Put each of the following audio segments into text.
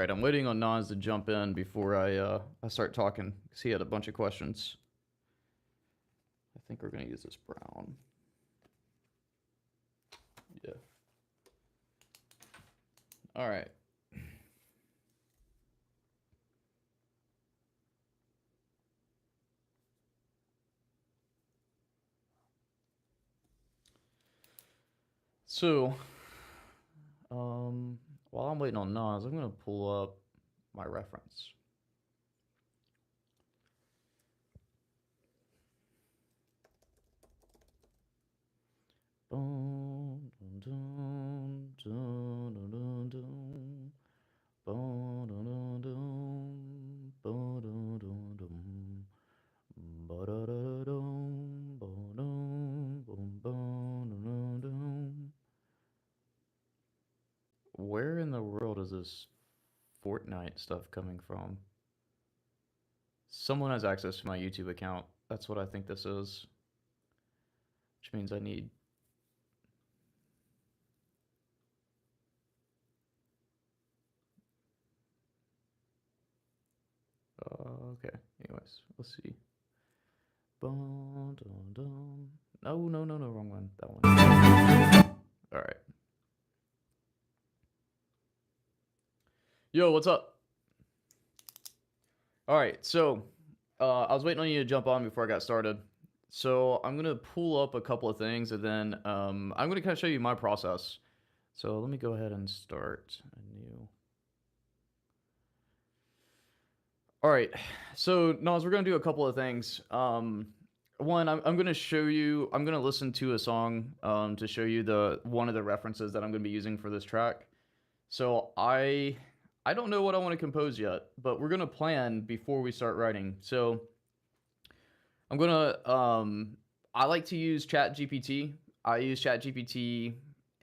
right, I'm waiting on Nas to jump in before I start talking, because he had a bunch of questions. I think we're going to use this brown. Yeah. All right. So, while I'm waiting on Nas, I'm going to pull up my reference. Where in the world is this Fortnite stuff coming from? Someone has access to my YouTube account. That's what I think this is. Which means I need... okay, anyways, let's see. No, wrong one. That one. All right. Yo, what's up? All right, so I was waiting on you to jump on before I got started. So I'm gonna pull up a couple of things, and then I'm gonna kind of show you my process. So let me go ahead and start a new. All right, so Nas, we're gonna do a couple of things. One, I'm gonna show you. I'm gonna listen to a song to show you one of the references that I'm gonna be using for this track. So I don't know what I want to compose yet, but we're gonna plan before we start writing. So I'm gonna I like to use ChatGPT. I use ChatGPT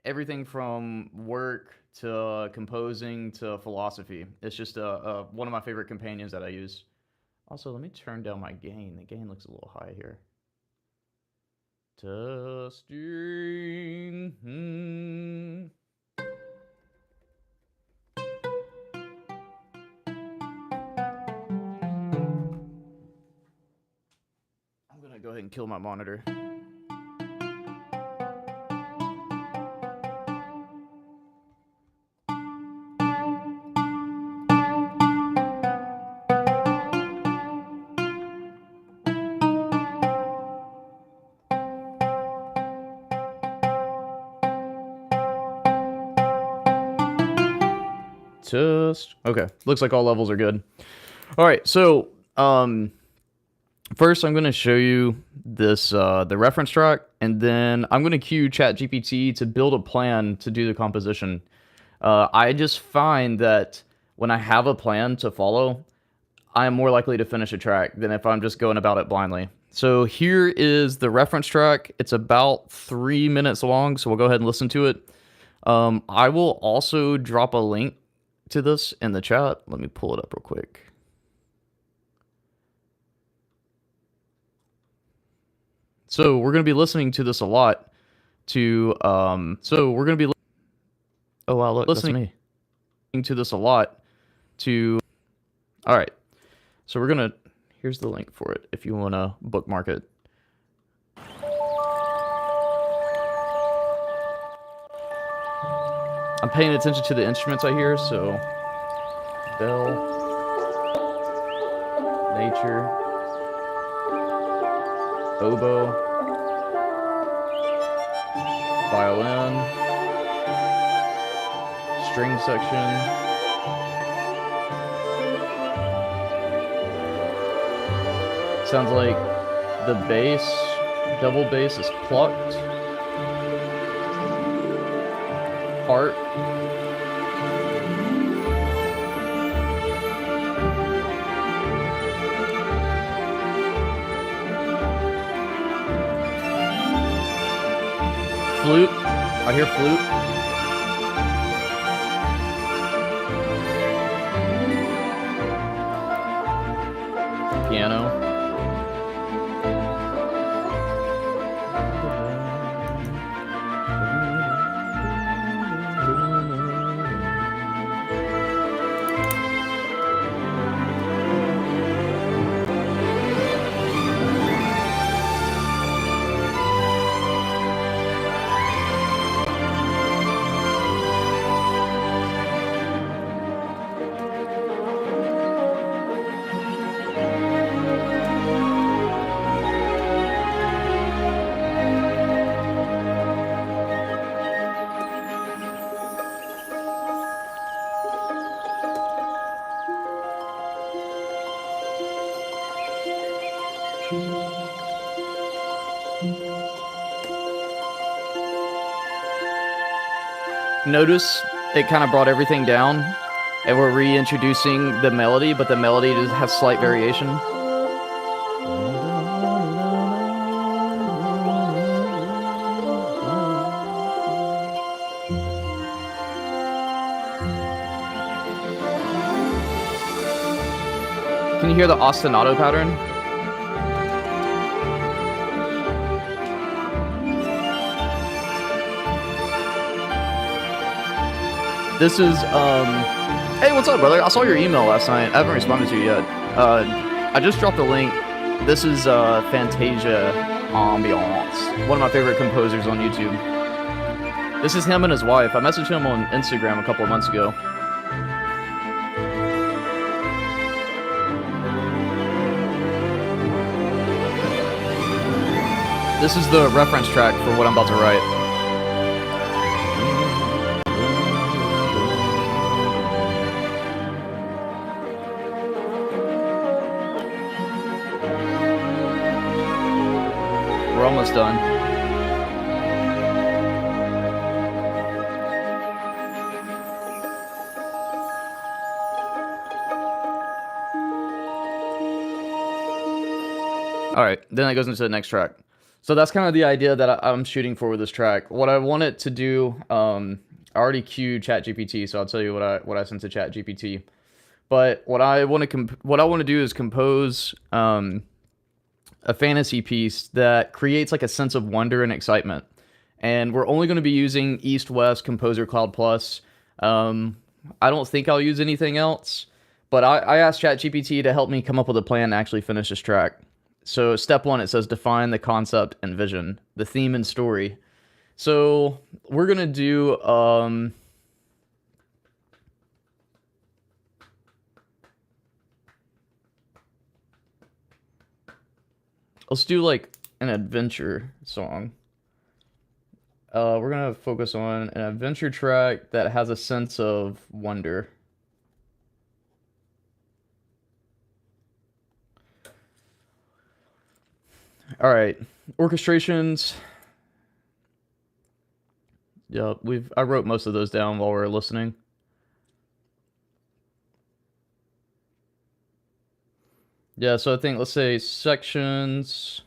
everything from work to composing to philosophy. It's just one of my favorite companions that I use. Also, let me turn down my gain. The gain looks a little high here. Testing. I'm gonna go ahead and kill my monitor. Okay, looks like all levels are good. All right, so first I'm going to show you this the reference track, and then I'm going to cue ChatGPT to build a plan to do the composition. I just find that when I have a plan to follow, I am more likely to finish a track than if I'm just going about it blindly. So here is the reference track. It's about 3 minutes long, so we'll go ahead and listen to it. I will also drop a link to this in the chat. Let me pull it up real quick. So we're going to be listening to this a lot to oh wow, look, listening to this a lot to all right. So we're going to here's the link for it if you want to bookmark it. I'm paying attention to the instruments I hear, so bell, nature, oboe, violin, string section, sounds like the bass, double bass is plucked, part, flute. I hear flute. Piano. Notice it kind of brought everything down, and we're reintroducing the melody, but the melody just has slight variation. Can you hear the ostinato pattern? This is, hey, what's up, brother? I saw your email last night. I haven't responded to you yet. I just dropped a link. This is, Fantasia Ambiance, one of my favorite composers on YouTube. This is him and his wife. I messaged him on Instagram a couple of months ago. This is the reference track for what I'm about to write. We're almost done. All right, then it goes into the next track. So that's kind of the idea that I'm shooting for with this track. What I want it to do, I already queued ChatGPT, so I'll tell you what I sent to ChatGPT. But what I want to do is compose a fantasy piece that creates like a sense of wonder and excitement. And we're only going to be using EastWest Composer Cloud Plus. I don't think I'll use anything else, but I asked ChatGPT to help me come up with a plan to actually finish this track. So step 1, it says define the concept and vision, the theme and story. So we're going to do, let's do like an adventure song. We're going to focus on an adventure track that has a sense of wonder. All right, orchestrations. Yeah, I wrote most of those down while we were listening. Yeah, so I think, let's say sections.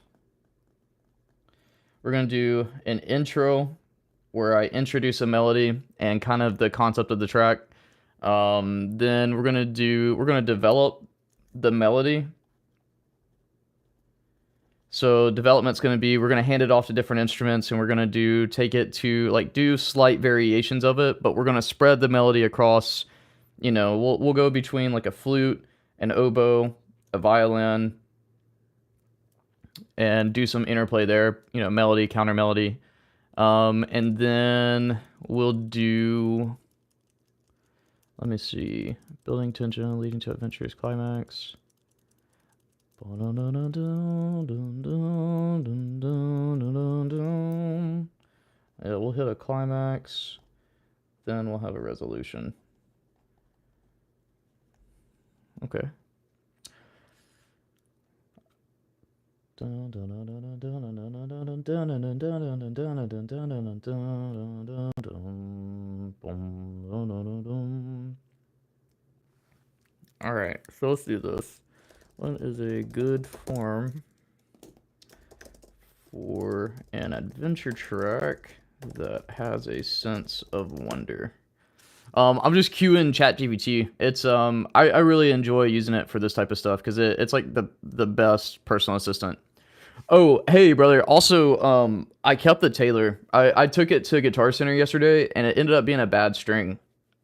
We're going to do an intro where I introduce a melody and kind of the concept of the track. Then we're going to develop the melody. So development's going to be, we're going to hand it off to different instruments, and we're going to take it to like do slight variations of it, but we're going to spread the melody across, you know, we'll go between like a flute, an oboe, a violin, and do some interplay there, you know, melody, counter melody. And then we'll do, let me see, building tension, leading to adventurous climax. Yeah, we'll hit a climax, then we'll have a resolution. Okay. All right, so let's do this. What is a good form for an adventure track that has a sense of wonder? I'm just queuing ChatGPT. It's I really enjoy using it for this type of stuff because it's like the best personal assistant. Oh, hey brother. Also, I kept the Taylor. I took it to Guitar Center yesterday, and it ended up being a bad string.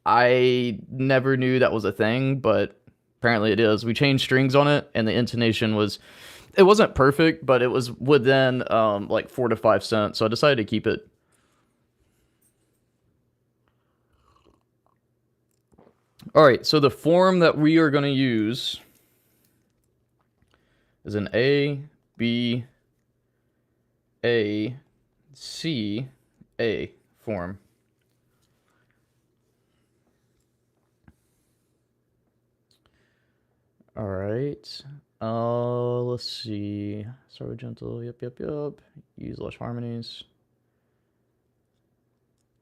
I never knew that was a thing, but apparently it is. We changed strings on it, and the intonation it wasn't perfect, but it was within like 4 to 5 cents, so I decided to keep it. All right, so the form that we are going to use is an A, B, A, C, A form. All right, Let's see. Start with gentle. Yep, yep, yep. Use lush harmonies.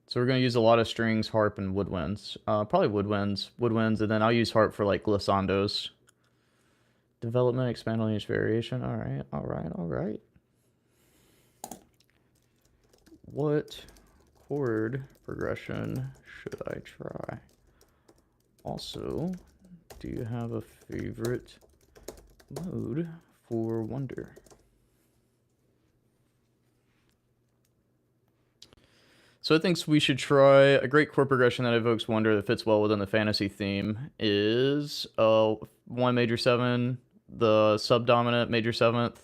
So we're gonna use a lot of strings, harp, and woodwinds. Probably woodwinds, and then I'll use harp for like glissandos. Development, expand on each variation. All right, all right, all right. What chord progression should I try? Also, do you have a favorite mode for wonder? So I think we should try a great chord progression that evokes wonder that fits well within the fantasy theme is 1 major 7, the subdominant major 7th.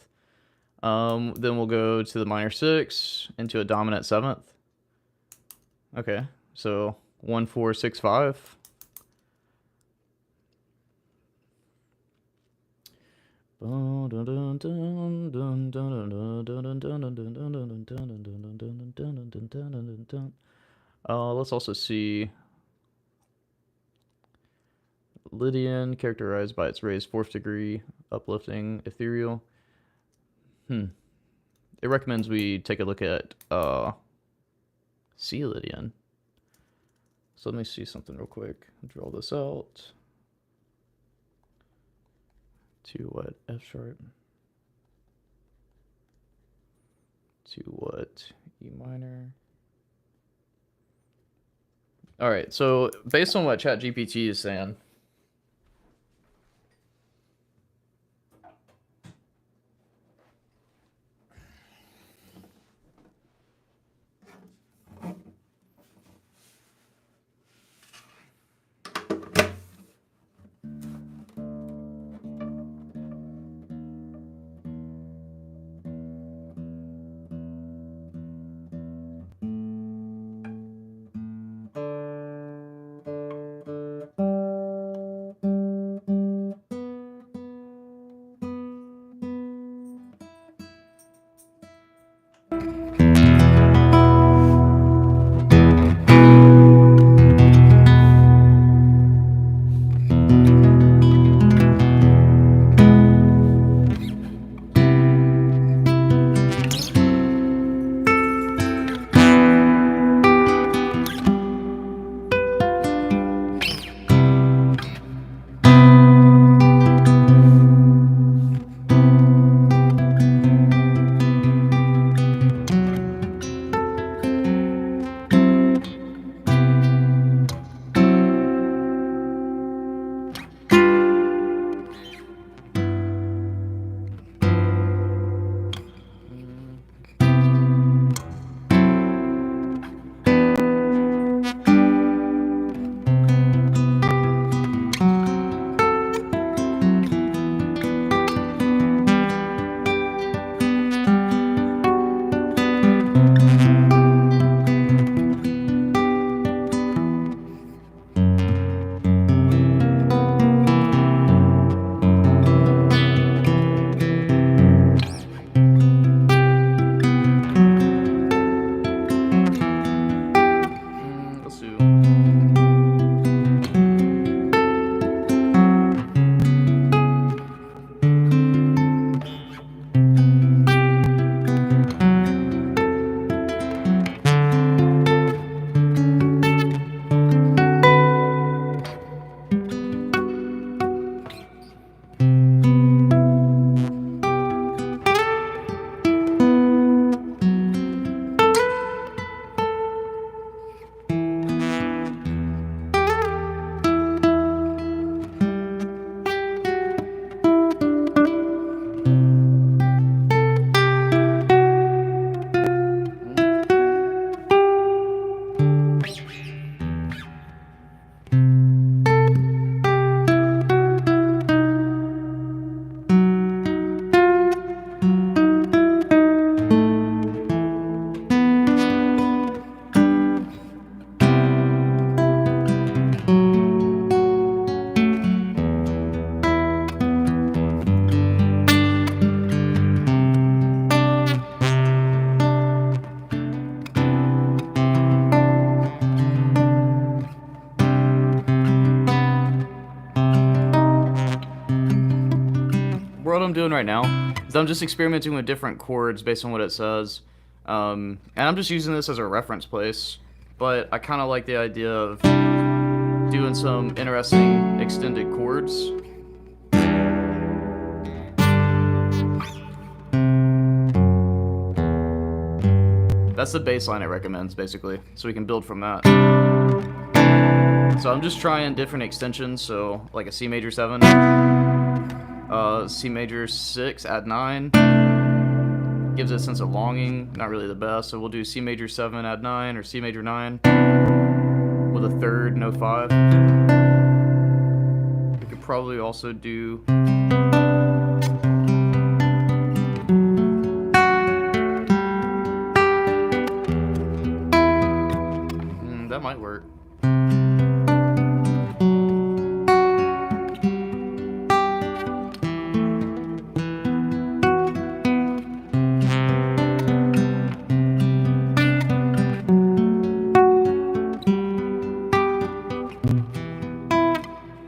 Then we'll go to the minor 6 into a dominant 7th. Okay, so 1 4 6 5. Let's also see Lydian, characterized by its raised 4th degree, uplifting, ethereal. It recommends we take a look at C Lydian. So let me see something real quick. Draw this out. To what? F sharp. To what? E minor. All right, so based on what ChatGPT is saying, doing right now is I'm just experimenting with different chords based on what it says. And I'm just using this as a reference place. But I kind of like the idea of doing some interesting extended chords. That's the bass line it recommends, basically, so we can build from that. So I'm just trying different extensions, so like a C major 7, C major 6, add 9, gives it a sense of longing, not really the best, so we'll do C major 7, add 9, or C major 9, with a third, no 5. We could probably also do... that might work.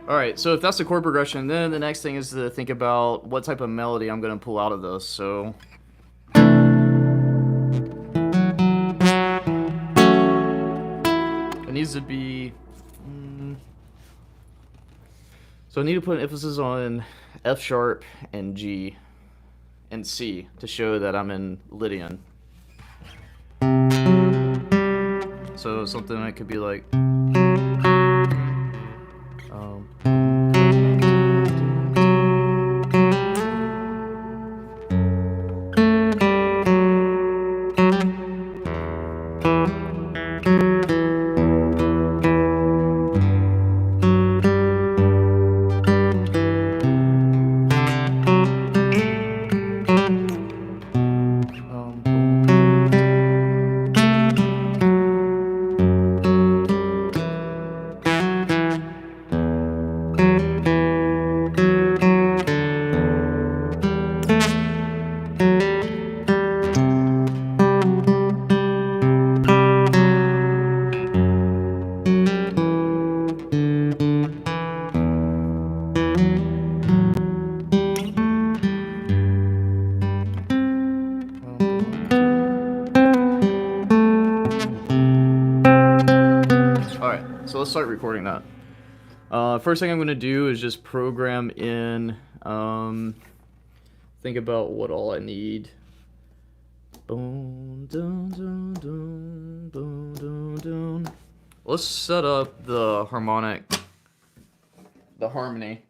Alright, so if that's the chord progression, then the next thing is to think about what type of melody I'm going to pull out of this. So it needs to be... So I need to put an emphasis on F sharp and G and C to show that I'm in Lydian. So something that could be like... So let's start recording that. First thing I'm going to do is just program in, think about what all I need. Let's set up the harmonic, the harmony.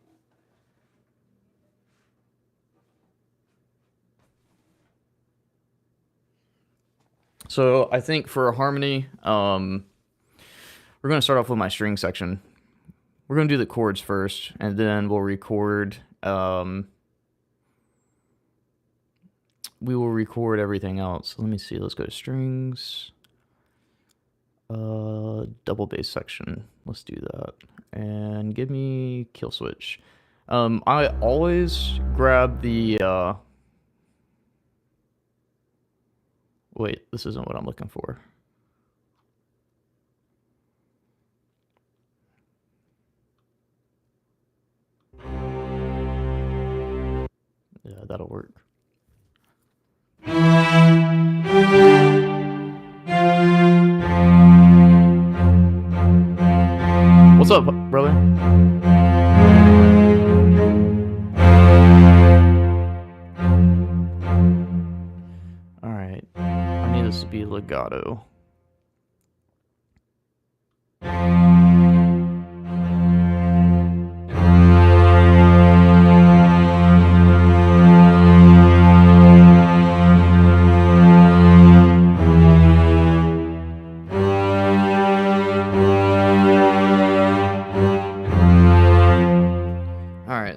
So I think for a harmony, we're going to start off with my string section. We're going to do the chords first, and then we'll record, we will record everything else. Let me see, let's go to strings, double bass section, let's do that, and give me kill switch. I always grab the, wait, this isn't what I'm looking for. Yeah, that'll work. What's up, brother? Alright, I need this to be legato.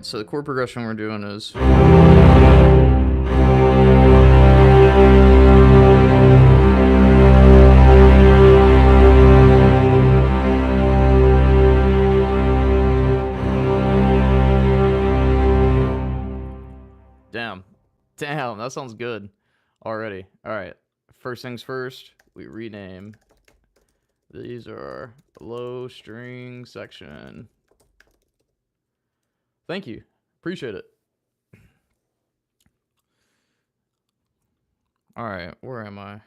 So the chord progression we're doing is... Damn, that sounds good already. Alright, first things first, we rename. These are low string section. Thank you. Appreciate it. All right, where am I?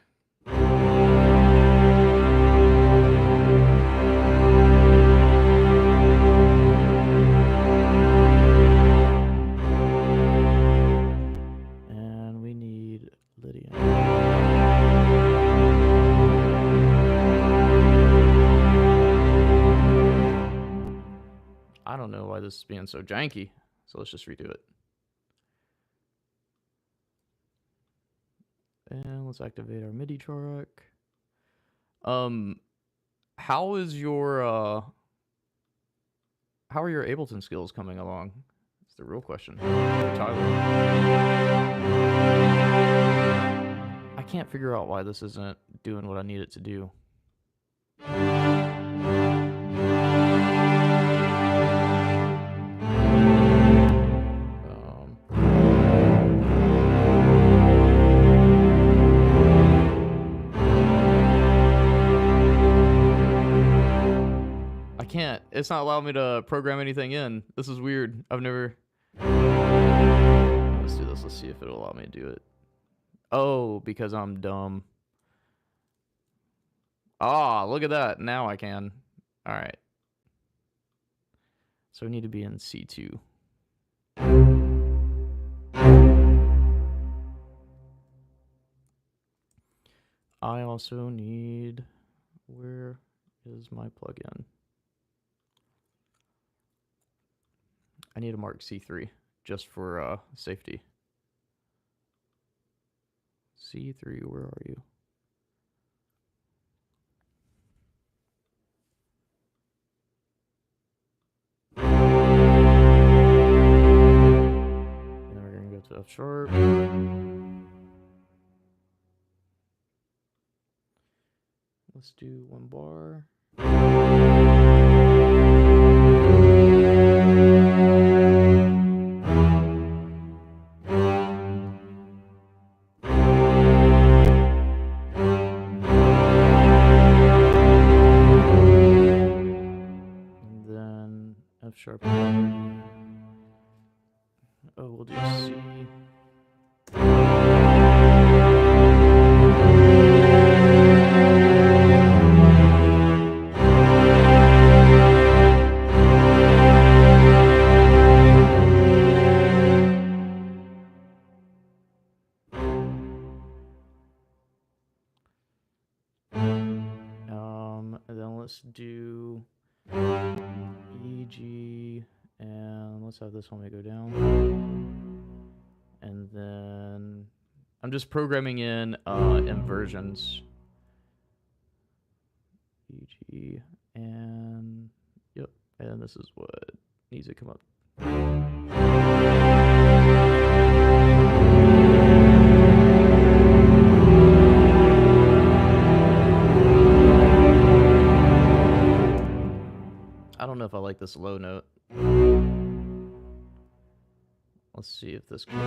And we need Lydia. I don't know why this is being so janky, so let's just redo it. And let's activate our MIDI track. How are your Ableton skills coming along? That's the real question. Tyler. I can't figure out why this isn't doing what I need it to do. I can't. It's not allowing me to program anything in. This is weird. I've never... Let's do this. Let's see if it'll allow me to do it. Oh, because I'm dumb. Ah, look at that. Now I can. All right. So we need to be in C2. I also need... Where is my plugin? I need to mark C3 just for safety. C3, where are you? And then we're going to go to F sharp. Let's do one bar. F sharp. Oh, we'll do C. And then let's do E, G, and let's have this homie go down. And then I'm just programming in inversions. E, G, and yep, and this is what needs to come up. I don't know if I like this low note. Let's see if this goes in.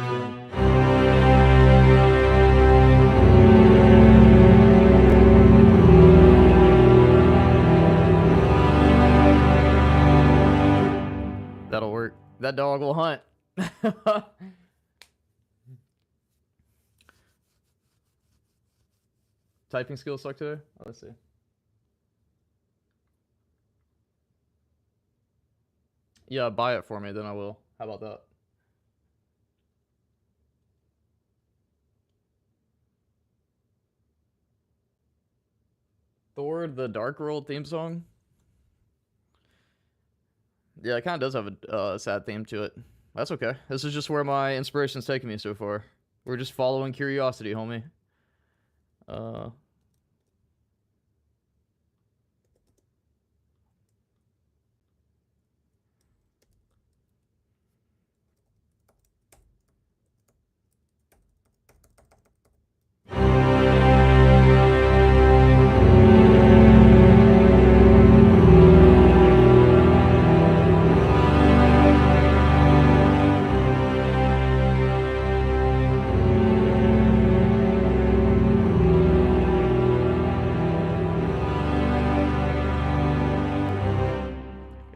That'll work. That dog will hunt. Typing skills suck today? Oh, let's see. Yeah, buy it for me, then I will. How about that? Thor, the Dark World theme song? Yeah, it kind of does have a sad theme to it. That's okay. This is just where my inspiration's taking me so far. We're just following curiosity, homie.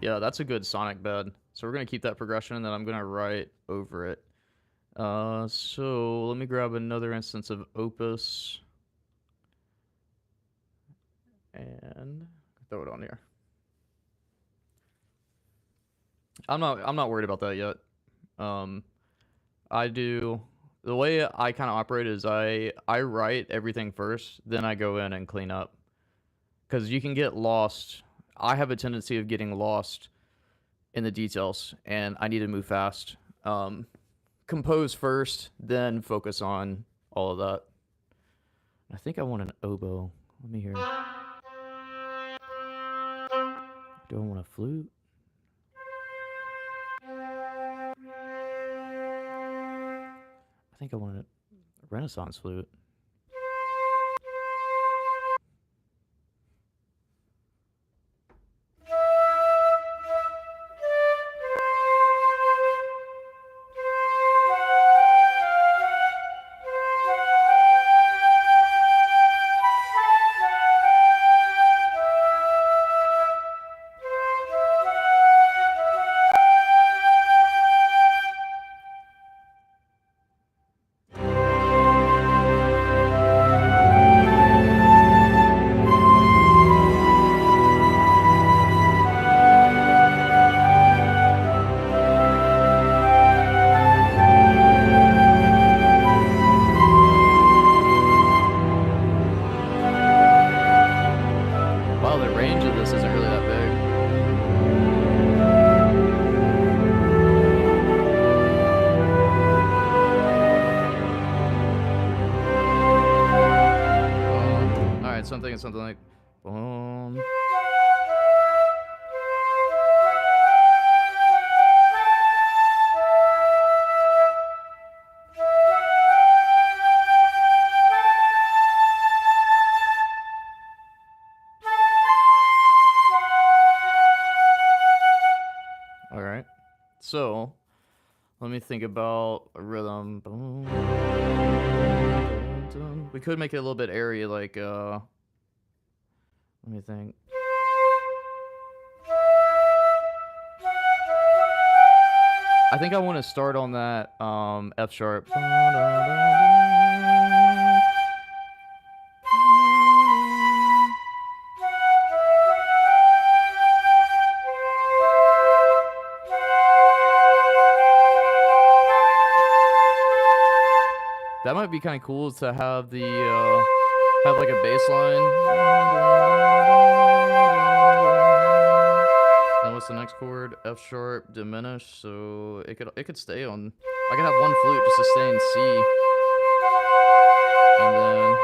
Yeah, that's a good sonic bed. So we're going to keep that progression, and then I'm going to write over it. So let me grab another instance of Opus and throw it on here. I'm not worried about that yet. Um, I do the way I kind of operate is I write everything first, then I go in and clean up because you can get lost. I have a tendency of getting lost in the details, and I need to move fast. Compose first, then focus on all of that. I think I want an oboe. Let me hear. Do I want a flute? I think I want a Renaissance flute. Wow, the range of this isn't really that big. Alright, so I'm thinking something like boom. Alright. So let me think about a rhythm. Boom. We could make it a little bit airy, like let me think. I think I want to start on that F sharp. That might be kind of cool to have the have like a bass line. Then what's the next chord? F sharp diminished, so it could stay on. I could have one flute just to stay in C, and then.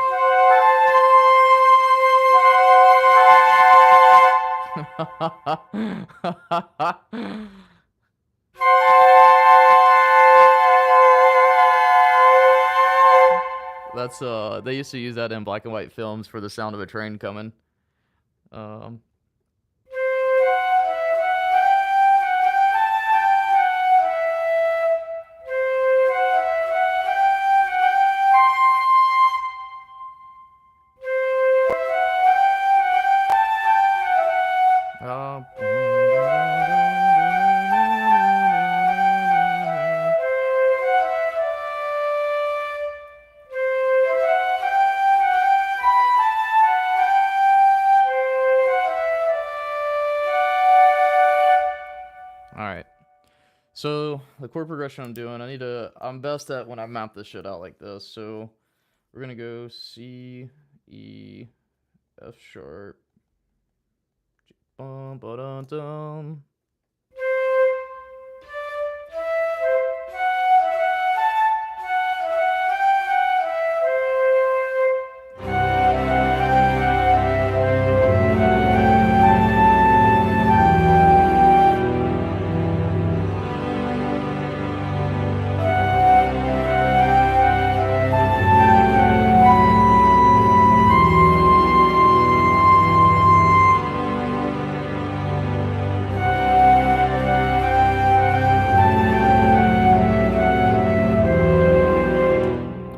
That's they used to use that in black and white films for the sound of a train coming. Um uh, all right. So the chord progression I'm doing, I'm best at when I map this shit out like this. So we're gonna go C, E, F sharp, bum, ba, dum, dum.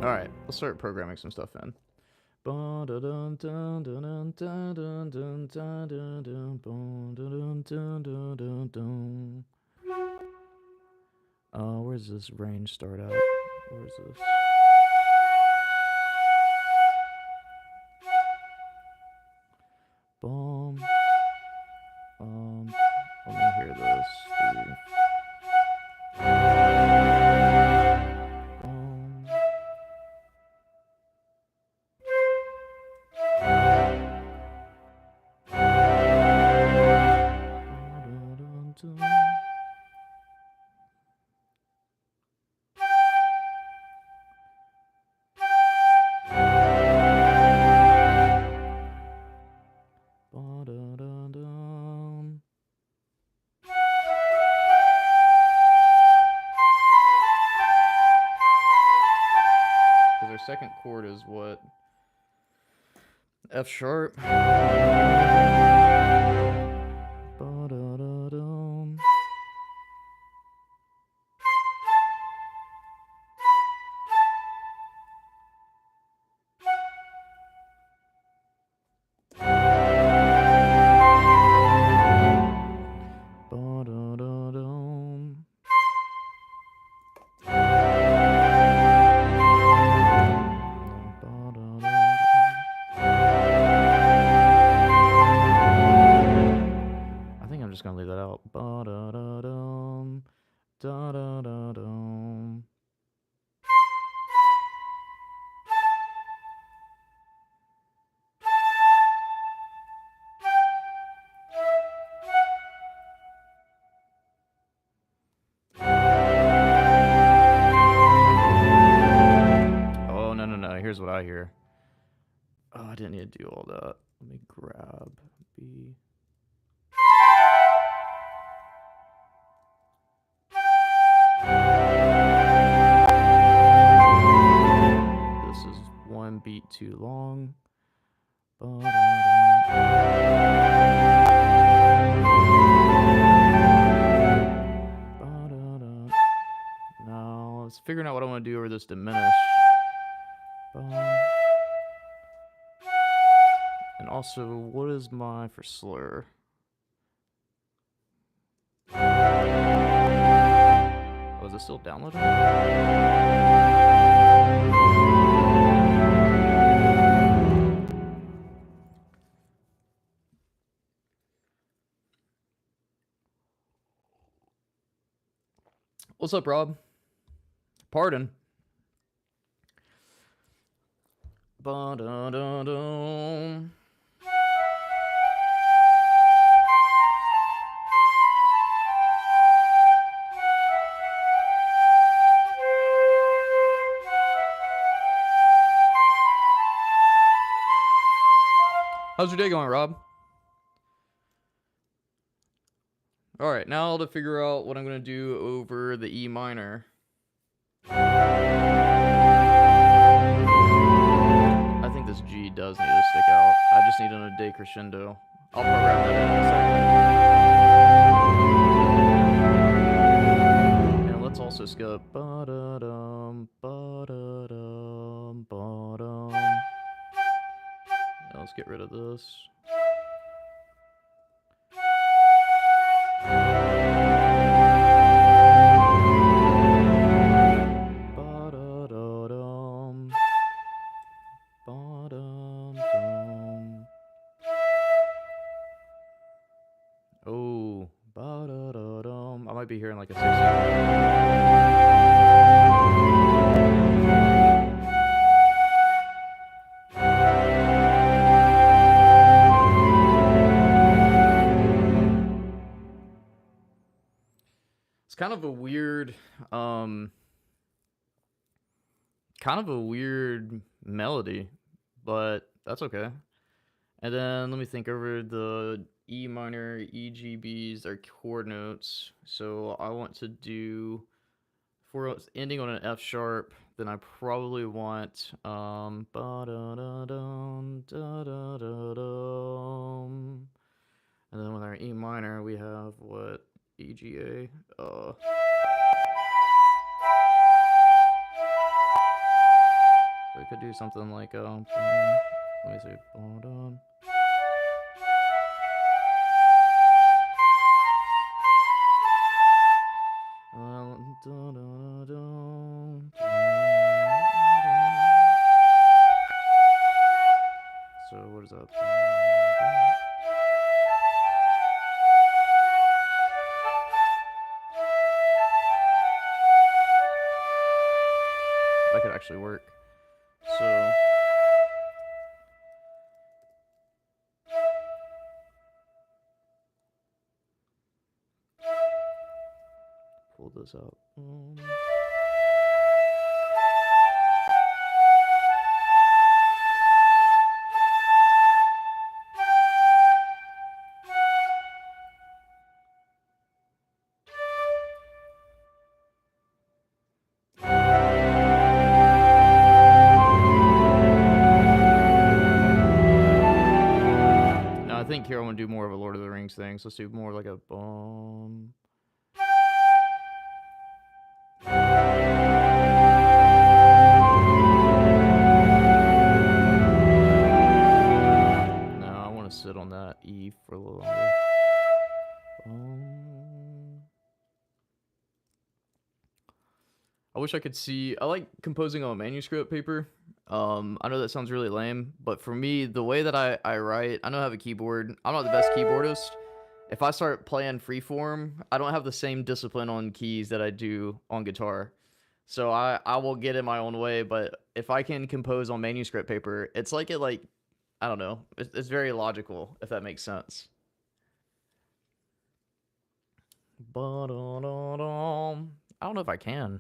All right, let's start programming some stuff in. Where's this range start at? Where is this? Boom. Let me hear this. Boom. Because our second chord is what? F sharp. I think I'm just gonna leave that out. Ba-da-da-dum, da-da-da-dum. Oh, no. Here's what I hear. Oh, I didn't need to do all that. Let me grab B. This is one beat too long. Now, let's figuring out what I want to do over this diminish. And also, what is my for slur? Oh, is it still downloading? What's up, Rob? Pardon. Ba-da-da-dum. How's your day going, Rob? Alright, now to figure out what I'm going to do over the E minor. I think this G does need to stick out. I just need a decrescendo. I'll program that in a second. And let's also skip. Ba-da-dum, ba-da-dum, ba-dum. Now let's get rid of this. Ba-da-da-dum, ba-dum-dum. Oh, ba-da-da-dum. I might be hearing like a 16. It's kind of a weird, melody, but that's okay. And then let me think over the E minor, E, G, B's, their chord notes. So I want to do, for ending on an F sharp, then I probably want, ba-da-da-dum, da-da-da-dum. And then with our E minor, we have what? E, G, A. We could do something like, let me see. this out. I think here I want to do more of a Lord of the Rings thing, so let's do more like a boom. No, I want to sit on that E for a little longer. I wish I could see. I like composing on manuscript paper. I know that sounds really lame, but for me, the way that I write, I know I have a keyboard. I'm not the best keyboardist. If I start playing freeform, I don't have the same discipline on keys that I do on guitar. So I will get in my own way, but if I can compose on manuscript paper, it's like I don't know. It's very logical, if that makes sense. I don't know if I can.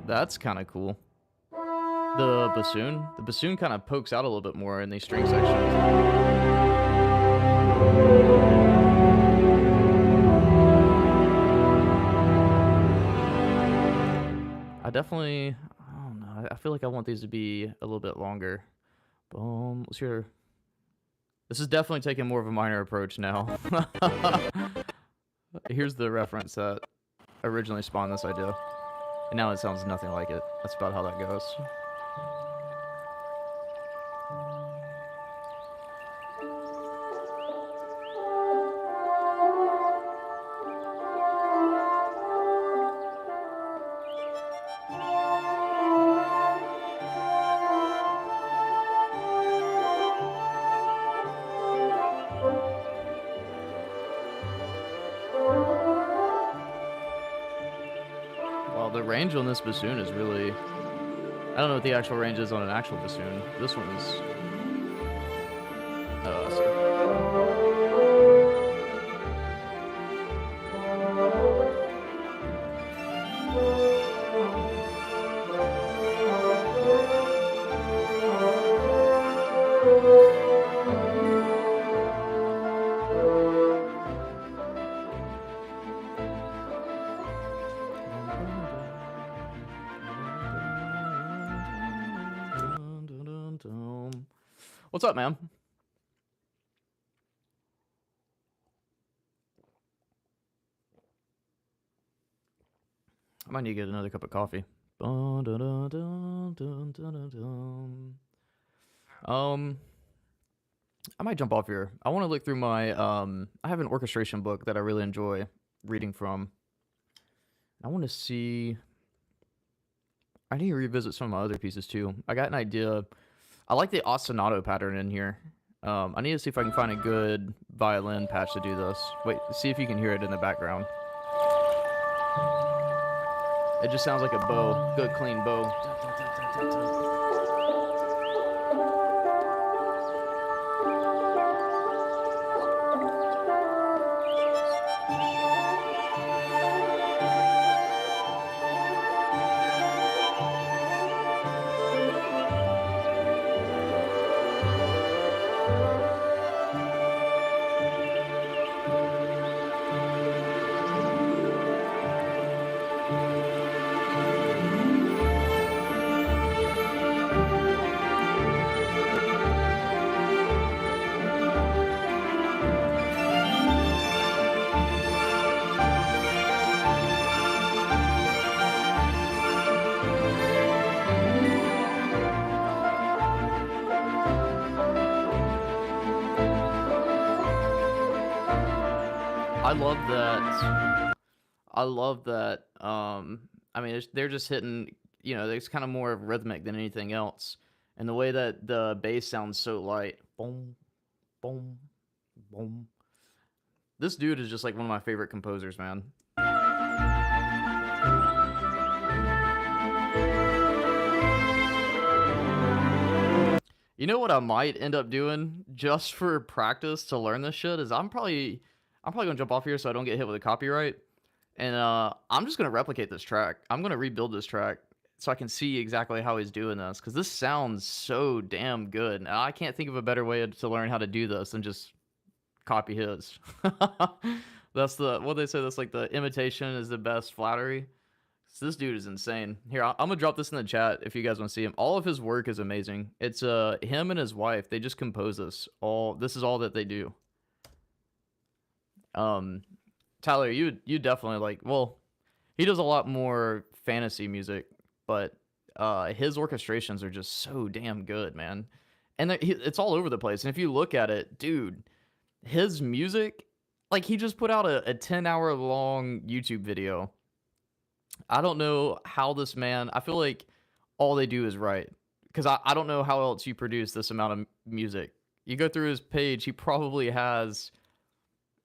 That's kind of cool. The bassoon kind of pokes out a little bit more in these string sections. I don't know. I feel like I want these to be a little bit longer. Boom. Let's hear. This is definitely taking more of a minor approach now. Here's the reference that originally spawned this idea. And now it sounds nothing like it. That's about how that goes. Well, the range on this bassoon is really... I don't know what the actual range is on an actual bassoon. This one is... Oh, I see. What's up, man? I might need to get another cup of coffee. I might jump off here. I want to look through my I have an orchestration book that I really enjoy reading from. I want to see. I need to revisit some of my other pieces too. I got an idea. I like the ostinato pattern in here. I need to see if I can find a good violin patch to do this. Wait, see if you can hear it in the background. It just sounds like a bow. Good, clean bow. love that. I love that. I mean, they're just hitting. You know, it's kind of more rhythmic than anything else, and the way that the bass sounds so light. Boom, boom, boom. This dude is just like one of my favorite composers, man. You know what I might end up doing just for practice to learn this shit is I'm probably gonna jump off here so I don't get hit with a copyright. And I'm just gonna replicate this track. I'm gonna rebuild this track so I can see exactly how he's doing this because this sounds so damn good. And I can't think of a better way to learn how to do this than just copy his. That's the what they say. That's like the imitation is the best flattery. So this dude is insane. Here, I'm gonna drop this in the chat if you guys want to see him. All of his work is amazing. It's him and his wife. They just compose this. This is all that they do. Tyler, you definitely like. Well, he does a lot more fantasy music, but his orchestrations are just so damn good, man. And it's all over the place. And if you look at it, dude, his music, like he just put out a 10-hour long YouTube video. I don't know how this man, I feel like all they do is write. Because I don't know how else you produce this amount of music. You go through his page, he probably has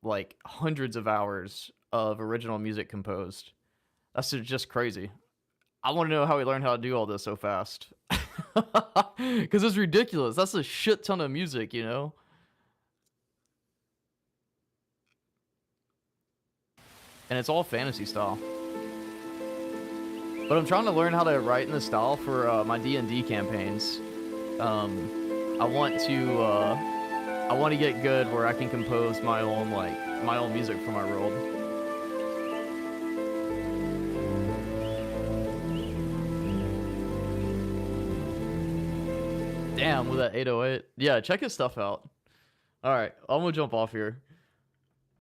like hundreds of hours of original music composed. That's just crazy. I want to know how he learned how to do all this so fast. Because it's ridiculous. That's a shit ton of music, you know? And it's all fantasy style. But I'm trying to learn how to write in this style for my D&D campaigns. I want to get good where I can compose my own music for my world. Damn, with that 808. Yeah, check his stuff out. All right, I'm gonna jump off here.